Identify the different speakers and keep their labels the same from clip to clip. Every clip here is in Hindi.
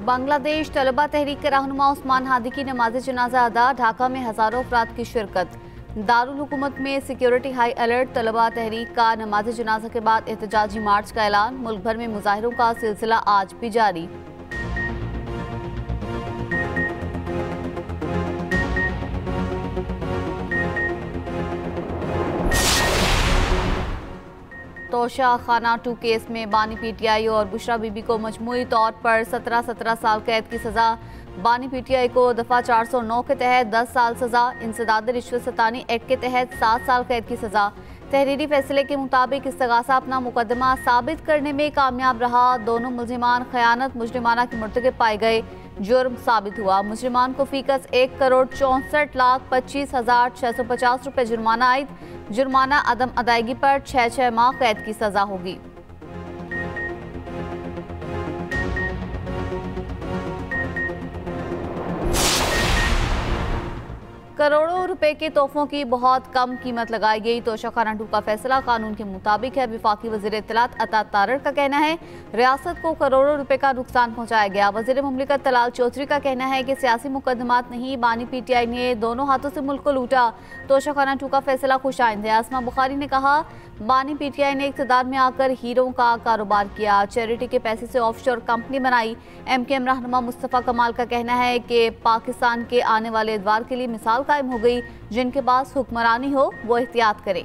Speaker 1: बांग्लादेश तलबा तहरीक के रहनुमा उस्मान हादी की नमाज जनाजा अदा। ढाका में हजारों अफराद की शिरकत। दारुल हुकूमत में सिक्योरिटी हाई अलर्ट। तलबा तहरीक का नमाज जनाजा के बाद एहतजाजी मार्च का ऐलान। मुल्क भर में मुजाहिरों का सिलसिला आज भी जारी। तोशा खाना 2 केस में बानी पीटीआई और बुशरा बीबी को मजमूई तौर पर 17 साल कैद की सजा। बानी पीटीआई को दफा 409 के तहत 10 साल सजा। इंसदाद रिश्वत सतानी एक्ट के तहत 7 साल कैद की सजा। तहरीरी फैसले के मुताबिक इस्तगासा अपना मुकदमा साबित करने में कामयाब रहा। दोनों मुल्जिमान खयानत मुजरिमाना के मुर्तकिब पाए गए। जुर्म साबित हुआ। मुजरिमान को फीकस 1,64,25,650 रुपये जुर्माना आयद। जुर्माना अदम अदायगी पर 6 माह कैद की सजा होगी। करोड़ों रुपए के तोहफों की बहुत कम कीमत लगाई गई। तोशा खाना 2 का फैसला कानून के मुताबिक है। विफाकी वजीर इत्तलात अता तारड़ का कहना है रियासत को करोड़ों रुपए का नुकसान पहुंचाया गया। वजीर मुमलिकत तलाल चौधरी का कहना है कि सियासी मुकदमात नहीं, बानी पीटीआई ने दोनों हाथों से मुल्क को लूटा। तोशा खाना 2 का फैसला खुशाइंद है। आसमा बुखारी ने कहा बानी पीटीआई ने इक़्तिदार में आकर हीरों का कारोबार किया, चैरिटी के पैसे से ऑफशोर कंपनी बनाई। एमकेएम रहनुमा मुस्तफ़ा कमाल का कहना है कि पाकिस्तान के आने वाले एतवार के लिए मिसाल कायम हो गई। जिनके पास हुक्मरानी हो वो एहतियात करें।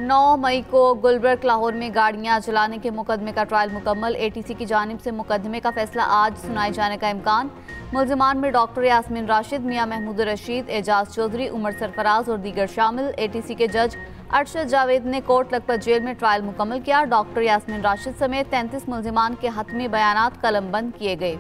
Speaker 1: नौ मई को गुलबर्ग लाहौर में गाड़ियां जलाने के मुकदमे का ट्रायल मुकम्मल। एटीसी की जानिब से मुकदमे का फैसला आज सुनाए जाने का इम्कान। मुल्जिमान में डॉक्टर यास्मीन राशिद, मियां महमूद रशीद, एजाज चौधरी, उमर सरफराज और दीगर शामिल। एटीसी के जज अरशद जावेद ने कोट लखपत जेल में ट्रायल मुकम्मल किया। डॉक्टर यास्मीन राशिद समेत 33 मुल्जिमान के हतमी बयानात कलमबंद किए गए।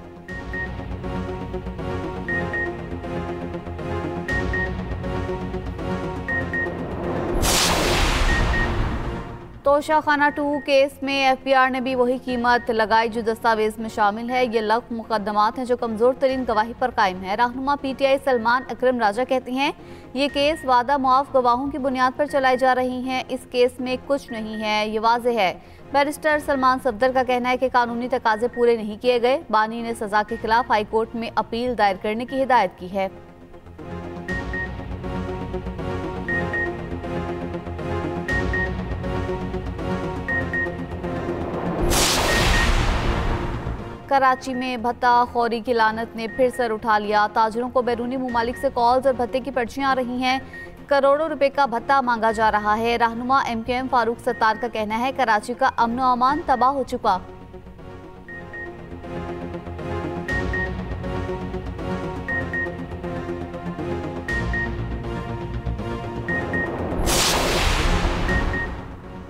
Speaker 1: तोशा खाना 2 केस में एफबीआर ने भी वही कीमत लगाई जो दस्तावेज में शामिल है। ये लग मुकदमात हैं जो कमजोर तरीन गवाही पर कायम है। रहनुमा पीटीआई सलमान अकरम राजा कहते हैं ये केस वादा मुआफ गवाहों की बुनियाद पर चलाई जा रही हैं। इस केस में कुछ नहीं है, ये वाज़ेह है। बैरिस्टर सलमान सफदर का कहना है कि कानूनी तकाजे पूरे नहीं किए गए। बानी ने सजा के खिलाफ हाईकोर्ट में अपील दायर करने की हिदायत की है। कराची में भत्ता खौरी की लानत ने फिर सर उठा लिया। ताजरों को बैरूनी ममालिक से कॉल्स और भत्ते की पर्चियां आ रही हैं। करोड़ों रुपए का भत्ता मांगा जा रहा है। रहनुमा एमकेएम फारूक सत्तार का कहना है कराची का अमन व अमान तबाह हो चुका।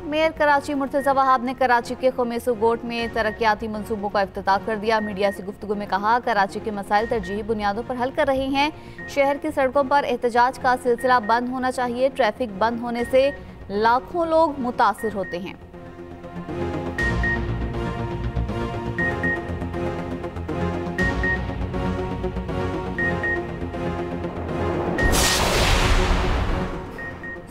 Speaker 1: मेयर कराची मुर्तजा वहाब ने कराची के खमेसू गोट में तरक्याती मंसूबों का इफ्तिताह कर दिया। मीडिया से गुफ्तगू में कहा कराची के मसाइल तरजीही बुनियादों पर हल कर रहे हैं। शहर की सड़कों पर एहतजाज का सिलसिला बंद होना चाहिए। ट्रैफिक बंद होने से लाखों लोग मुतासिर होते हैं।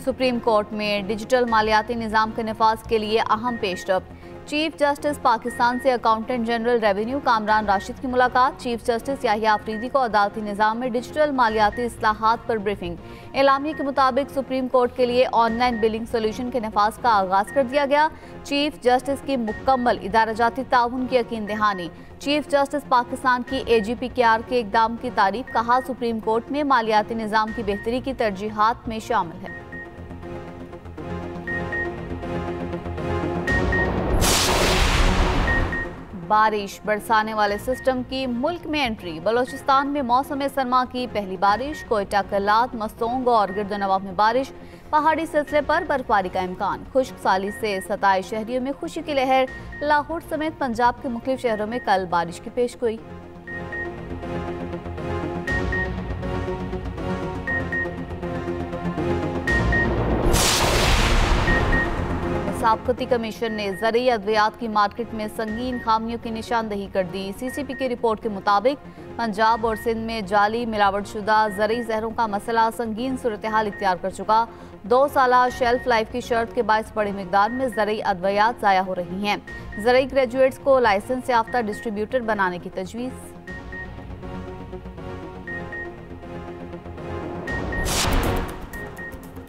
Speaker 1: सुप्रीम कोर्ट में डिजिटल मालियाती निज़ाम के नफाज के लिए अहम पेशरफ। चीफ जस्टिस पाकिस्तान से accountant general revenue Kamran Rashid की मुलाकात। चीफ जस्टिस याहिया अफरीदी को अदालती निज़ाम में डिजिटल मालियाती इस्लाहात पर ब्रीफिंग। एलामिया के मुताबिक सुप्रीम कोर्ट के लिए ऑनलाइन बिलिंग सोल्यूशन के नफाज का आगाज कर दिया गया। चीफ जस्टिस की मुकम्मल इदाराजाती ताउन की यकीन दहानी। चीफ जस्टिस पाकिस्तान की AGPKR के इकदाम की तारीफ। कहा सुप्रीम कोर्ट में मालियाती निज़ाम की बेहतरी की तरजीहात में शामिल है। बारिश बरसाने वाले सिस्टम की मुल्क में एंट्री। बलोचिस्तान में मौसम सरमा की पहली बारिश। कोयटा, कल्लात, मस्तोंग और गिरदनवाब में बारिश। पहाड़ी सिलसिले पर बर्फबारी का इम्कान। खुश्क साली से सताए शहरियों में खुशी की लहर। लाहौर समेत पंजाब के मुख्तलिफ शहरों में कल बारिश की पेशगोई। एक्साइज आबकारी कमीशन ने ज़रूरी अद्वियात की मार्केट में संगीन खामियों की निशानदेही कर दी। सीसीपी की रिपोर्ट के मुताबिक पंजाब और सिंध में जाली मिलावटशुदा ज़रूरी जहरों का मसला संगीन सूरत हाल इख्तियार कर चुका। 2 साला शेल्फ लाइफ की शर्त के बायस बड़ी मिकदार में ज़रूरी अद्वियात ज़ाया हो रही हैं। ज़रूरी ग्रेजुएट्स को लाइसेंस याफ्ता डिस्ट्रीब्यूटर बनाने की तजवीज़।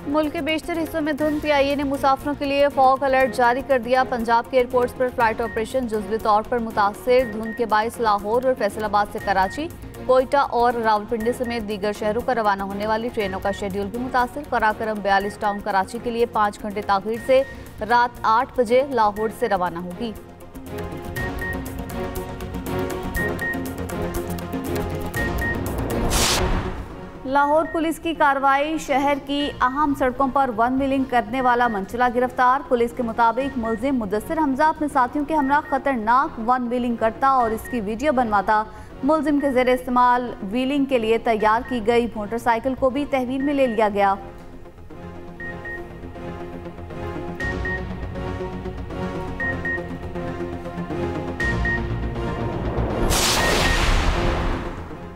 Speaker 1: मुल्क के बेशतर हिस्सों में धुंध। PIA ने मुसाफिरों के लिए फॉग अलर्ट जारी कर दिया। पंजाब के एयरपोर्ट्स पर फ्लाइट ऑपरेशन जुज़वी तौर पर मुतासिर। धुंध के बायस लाहौर और फैसलाबाद से कराची, कोयटा और रावलपिंडी समेत दीगर शहरों का रवाना होने वाली ट्रेनों का शेड्यूल भी मुतासिर। कराकरम 42 टाउन कराची के लिए 5 घंटे ताख़ीर से रात 8 बजे लाहौर से रवाना होगी। लाहौर पुलिस की कार्रवाई। शहर की अहम सड़कों पर वन व्हीलिंग करने वाला मंचला गिरफ्तार। पुलिस के मुताबिक मुलजिम मुदस्सिर हमजा अपने साथियों के हमरा खतरनाक वन व्हीलिंग करता और इसकी वीडियो बनवाता। मुलजिम के ज़ेरे इस्तेमाल व्हीलिंग के लिए तैयार की गई मोटरसाइकिल को भी तहवील में ले लिया गया।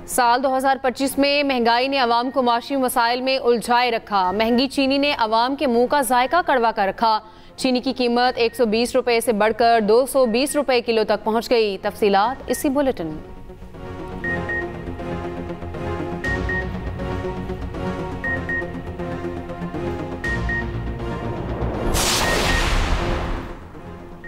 Speaker 2: साल 2025 में महंगाई ने अवाम को माशी मसाइल में उलझाए रखा। महंगी चीनी ने अवाम के मुंह का जायका कड़वा कर रखा। चीनी की कीमत 120 रुपए से बढ़कर 220 रुपए किलो तक पहुंच गई। तफसीलात इसी बुलेटिन में।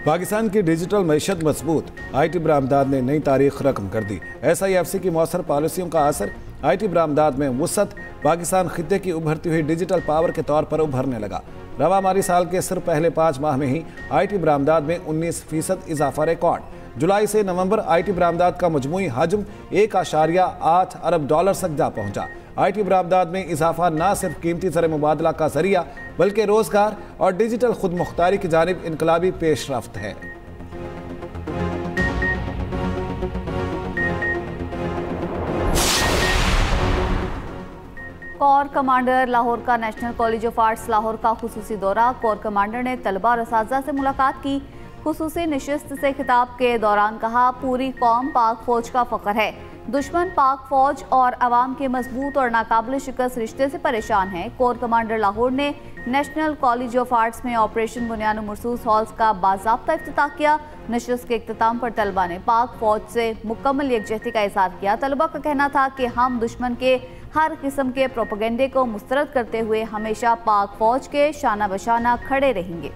Speaker 3: पाकिस्तान की डिजिटल मैशत मजबूत। IT बरामदात ने नई तारीख रकम कर दी। SIFC की मौसर पॉलिसियों का असर। IT बरामदात में वुसअत। पाकिस्तान खित्ते की उभरती हुई डिजिटल पावर के तौर पर उभरने लगा। रवा माली साल के सिर्फ पहले 5 माह में ही IT बरामदात में 19% इजाफा रिकॉर्ड। जुलाई से नवंबर IT बरामदात का मजमूई हजम 1.8 अरब डॉलर तक जा पहुंचा। IT बरामदात में इजाफा न सिर्फ कीमती ज़र मुबादला का जरिया बल्कि रोजगार और डिजिटल खुद मुख्तारी की जानिब इनकलाबी पेशरफ्त है।
Speaker 1: कोर कमांडर लाहौर का national college of arts Lahore का खुसूसी दौरा। कोर कमांडर ने तलबा और असातिज़ा से मुलाकात की। खुसूसी नशिस्त से खिताब के दौरान कहा, पूरी कौम पाक फौज का फ़ख्र है। दुश्मन पाक फौज और अवाम के मजबूत और नाकाबिल शिकस्त रिश्ते से परेशान है। कोर कमांडर लाहौर ने नेशनल कॉलेज ऑफ आर्ट्स में ऑपरेशन बुनियान मरसूस हॉल्स का बाज़ाब्ता इफ्तिताह किया। नशिस्त के इख्तिताम पर तलबा ने पाक फौज से मुकम्मल यकजहती का इज़हार किया। तलबा का कहना था कि हम दुश्मन के हर किस्म के प्रोपेगेंडे को मुस्तरद करते हुए हमेशा पाक फौज के शाना बशाना खड़े रहेंगे।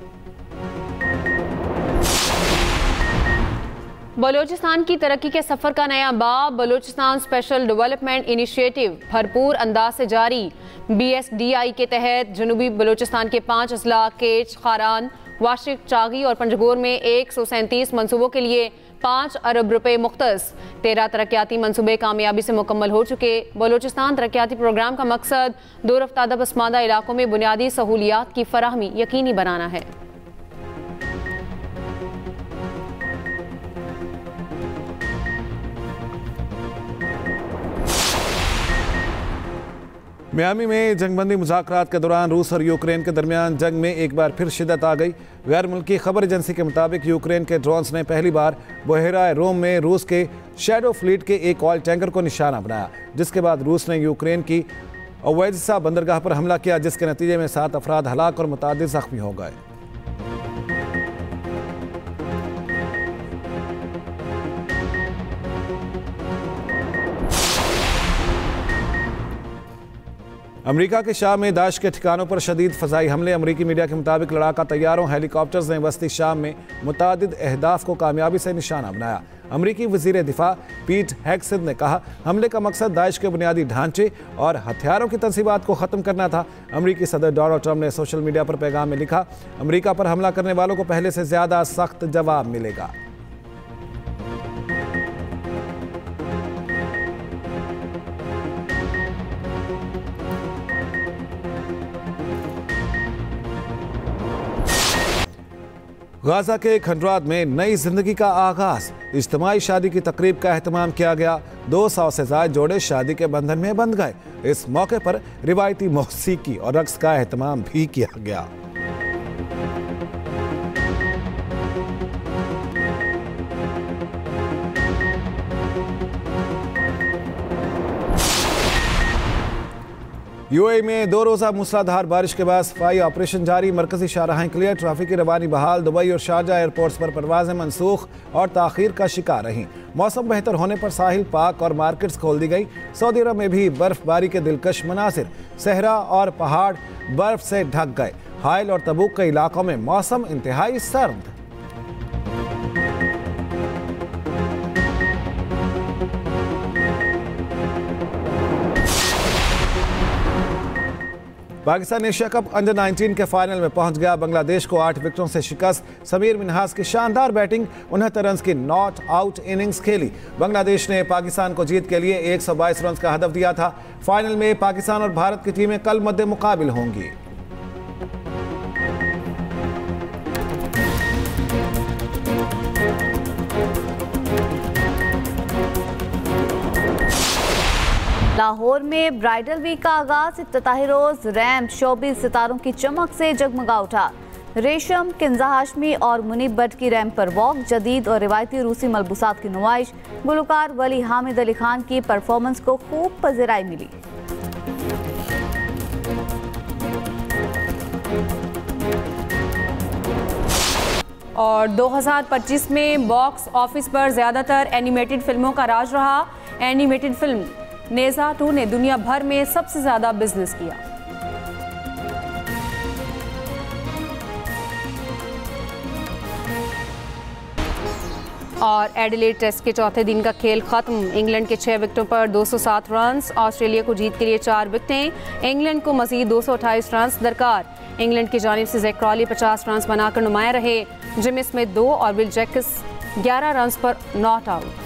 Speaker 2: बलूचिस्तान की तरक्की के सफ़र का नया बाब। बलूचिस्तान स्पेशल डेवलपमेंट इनिशिएटिव भरपूर अंदाज से जारी। BSDI के तहत जनूबी बलूचिस्तान के 5 अजला केच, खारान, वाशिक, चागी और पंजगोर में 137 मनसूबों के लिए 5 अरब रुपए मुख्तस। 13 तरक्याती मनसूबे कामयाबी से मुकम्मल हो चुके। बलूचिस्तान तरक्याती प्रोग्राम का मकसद दूर अफ्तादा पसमानदा इलाकों में बुनियादी सहूलियात की फराहमी यकीनी बनाना है।
Speaker 3: मियामी में जंगबंदी मुज़ाकरात के दौरान रूस और यूक्रेन के दरमियान जंग में एक बार फिर शिद्दत आ गई। गैर मुल्की खबर एजेंसी के मुताबिक यूक्रेन के ड्रोन्स ने पहली बार बहरा रोम में रूस के शैडो फ्लीट के एक ऑयल टैंकर को निशाना बनाया, जिसके बाद रूस ने यूक्रेन की ओवेड्सा बंदरगाह पर हमला किया, जिसके नतीजे में 7 अफराद हलाक और मुतादिद जख्मी हो गए। अमेरिका के शाम में दाइश के ठिकानों पर शदीद फ़ज़ाई हमले। अमेरिकी मीडिया के मुताबिक लड़ाका तैयारों हेलीकॉप्टर्स ने वस्ती शाम में मुतादिद अहदाफ को कामयाबी से निशाना बनाया। अमेरिकी वज़ीर दिफा पीट हेग्सेथ ने कहा, हमले का मकसद दाइश के बुनियादी ढांचे और हथियारों की तंसीबात को ख़त्म करना था। अमेरिकी सदर डोनाल्ड ट्रंप ने सोशल मीडिया पर पैगाम में लिखा, अमेरिका पर हमला करने वालों को पहले से ज़्यादा सख्त जवाब मिलेगा। गाजा के खंडरात में नई जिंदगी का आगाज। इज्तिमाई शादी की तकरीब का एहतमाम किया गया। 200 से ज़ायद जोड़े शादी के बंधन में बंध गए। इस मौके पर रिवायती मौसीकी और रक्स का एहतमाम भी किया गया। यूएई में 2 रोज़ा मूसलाधार बारिश के बाद सफाई ऑपरेशन जारी। मरकजी शाहराहें क्लियर, ट्रैफिक की रवानी बहाल। दुबई और शारजा एयरपोर्ट्स पर परवाजें मनसूख और ताखीर का शिकार रहीं। मौसम बेहतर होने पर साहिल, पार्क और मार्केट्स खोल दी गई। सऊदी अरब में भी बर्फबारी के दिलकश मनासिर, सहरा और पहाड़ बर्फ से ढक गए। हाइल और तबूक के इलाकों में मौसम इंतहाई सर्द। पाकिस्तान एशिया कप अंडर 19 के फाइनल में पहुंच गया। बांग्लादेश को 8 विकेटों से शिकस्त। समीर मिन्हास की शानदार बैटिंग, 69 रन की नॉट आउट इनिंग्स खेली। बांग्लादेश ने पाकिस्तान को जीत के लिए 122 रन का हदफ दिया था। फाइनल में पाकिस्तान और भारत की टीमें कल मद्दे मुकाबिल होंगी।
Speaker 1: लाहौर में ब्राइडल वीक का आगाज। इफ्तिताही रोज रैम्प शोबीज सितारों की चमक से जगमगा उठा। रेशम, किंजा हाशमी और मुनीब भट्ट की रैम्प पर वॉक। जदीद और रिवायती रूसी मलबूसात की नुमाइश। गुलकार वली हामिद अली खान की परफॉर्मेंस को खूब पज़िराई मिली।
Speaker 2: और 2025 में बॉक्स ऑफिस पर ज़्यादातर एनिमेटेड फिल्मों का राज रहा। एनिमेटेड फिल्म नेज़ा 2 ने दुनिया भर में सबसे ज़्यादा बिजनेस किया। और एडिलेड टेस्ट के चौथे दिन का खेल खत्म। इंग्लैंड के 6 विकेटों पर 207 रन। ऑस्ट्रेलिया को जीत के लिए 4 विकेटें। इंग्लैंड को मजीद 228 रन दरकार। इंग्लैंड की जानिब से जैक क्रॉली 50 रन बनाकर नुमाया रहे। जिम स्मिथ 2 और विल जैक्स 11 रन पर नॉट आउट।